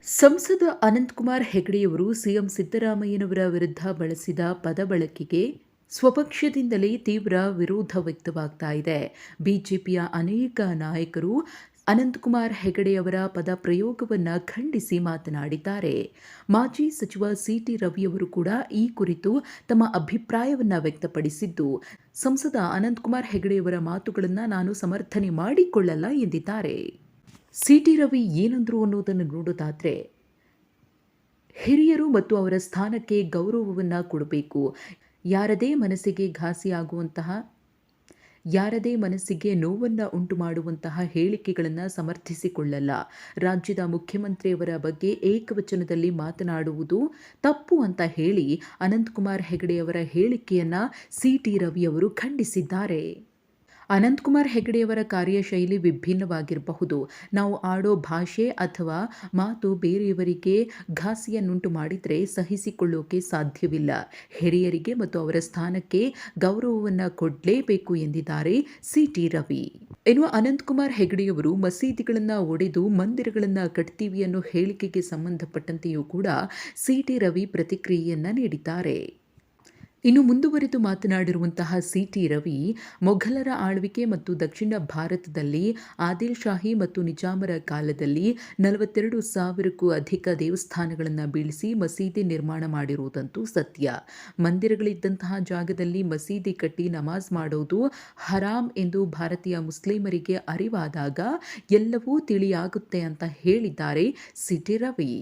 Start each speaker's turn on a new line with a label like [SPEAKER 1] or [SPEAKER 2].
[SPEAKER 1] ಸಂಸದ ಅನಂತಕುಮಾರ್ ಹೆಗಡೆಯವರು ಸಿಎಂ ಸಿದ್ದರಾಮಯ್ಯನವರ ವಿರುದ್ಧ ಬಳಸಿದ ಪದ ಬಳಕೆಗೆ ಸ್ವಪಕ್ಷದಿಂದಲೇ ತೀವ್ರ ವಿರೋಧ ವ್ಯಕ್ತವಾಗ್ತಾ ಇದೆ. ಬಿಜೆಪಿಯ ಅನೇಕ ನಾಯಕರು ಅನಂತಕುಮಾರ್ ಹೆಗಡೆಯವರ ಪದ ಪ್ರಯೋಗವನ್ನು ಖಂಡಿಸಿ ಮಾತನಾಡಿದ್ದಾರೆ. ಮಾಜಿ ಸಚಿವ ಸಿಟಿ ರವಿಯವರು ಕೂಡ ಈ ಕುರಿತು ತಮ್ಮ ಅಭಿಪ್ರಾಯವನ್ನು ವ್ಯಕ್ತಪಡಿಸಿದ್ದು, ಸಂಸದ ಅನಂತಕುಮಾರ್ ಹೆಗಡೆಯವರ ಮಾತುಗಳನ್ನು ನಾನು ಸಮರ್ಥನೆ ಮಾಡಿಕೊಳ್ಳಲ್ಲ ಎಂದಿದ್ದಾರೆ. ಸಿಟಿ ರವಿ ಏನಂದ್ರು ಅನ್ನೋದನ್ನು ನೋಡೋದಾದರೆ, ಹಿರಿಯರು ಮತ್ತು ಅವರ ಸ್ಥಾನಕ್ಕೆ ಗೌರವವನ್ನು ಕೊಡಬೇಕು. ಯಾರದೇ ಮನಸ್ಸಿಗೆ ನೋವನ್ನು ಉಂಟು ಮಾಡುವಂತಹ ಹೇಳಿಕೆಗಳನ್ನು ಸಮರ್ಥಿಸಿಕೊಳ್ಳಲ್ಲ. ರಾಜ್ಯದ ಮುಖ್ಯಮಂತ್ರಿಯವರ ಬಗ್ಗೆ ಏಕವಚನದಲ್ಲಿ ಮಾತನಾಡುವುದು ತಪ್ಪು ಅಂತ ಹೇಳಿ ಅನಂತಕುಮಾರ್ ಹೆಗಡೆಯವರ ಹೇಳಿಕೆಯನ್ನು ಸಿಟಿ ರವಿಯವರು ಖಂಡಿಸಿದ್ದಾರೆ. ಅನಂತಕುಮಾರ್ ಹೆಗಡೆಯವರ ಕಾರ್ಯಶೈಲಿ ವಿಭಿನ್ನವಾಗಿರಬಹುದು. ನಾವು ಆಡೋ ಭಾಷೆ ಅಥವಾ ಮಾತು ಬೇರೆಯವರಿಗೆ ಘಾಸಿಯನ್ನುಂಟು ಮಾಡಿದರೆ ಸಹಿಸಿಕೊಳ್ಳೋಕೆ ಸಾಧ್ಯವಿಲ್ಲ. ಹಿರಿಯರಿಗೆ ಮತ್ತು ಅವರ ಸ್ಥಾನಕ್ಕೆ ಗೌರವವನ್ನು ಕೊಡಲೇಬೇಕು ಎಂದಿದ್ದಾರೆ ಸಿಟಿ ರವಿ. ಇನ್ನು ಅನಂತಕುಮಾರ್ ಹೆಗಡೆಯವರು ಮಸೀದಿಗಳನ್ನು ಒಡೆದು ಮಂದಿರಗಳನ್ನು ಕಟ್ತೀವಿ ಅನ್ನೋ ಹೇಳಿಕೆಗೆ ಸಂಬಂಧಪಟ್ಟಂತೆಯೂ ಕೂಡ ಸಿಟಿ ರವಿ ಪ್ರತಿಕ್ರಿಯೆಯನ್ನು ನೀಡಿದ್ದಾರೆ. ಇನ್ನು ಮುಂದುವರೆದು ಮಾತನಾಡಿರುವಂತಹ ಸಿಟಿ ರವಿ, ಮೊಘಲರ ಆಳ್ವಿಕೆ ಮತ್ತು ದಕ್ಷಿಣ ಭಾರತದಲ್ಲಿ ಆದಿಲ್ ಶಾಹಿ ಮತ್ತು ನಿಜಾಮರ ಕಾಲದಲ್ಲಿ 42,000ಕ್ಕೂ ಅಧಿಕ ದೇವಸ್ಥಾನಗಳನ್ನು ಬೀಳಿಸಿ ಮಸೀದಿ ನಿರ್ಮಾಣ ಮಾಡಿರುವುದಂತೂ ಸತ್ಯ. ಮಂದಿರಗಳಿದ್ದಂತಹ ಜಾಗದಲ್ಲಿ ಮಸೀದಿ ಕಟ್ಟಿ ನಮಾಜ್ ಮಾಡೋದು ಹರಾಮ್ ಎಂದು ಭಾರತೀಯ ಮುಸ್ಲಿಮರಿಗೆ ಅರಿವಾದಾಗ ಎಲ್ಲವೂ ತಿಳಿಯಾಗುತ್ತೆ ಅಂತ ಹೇಳಿದ್ದಾರೆ ಸಿಟಿ ರವಿ.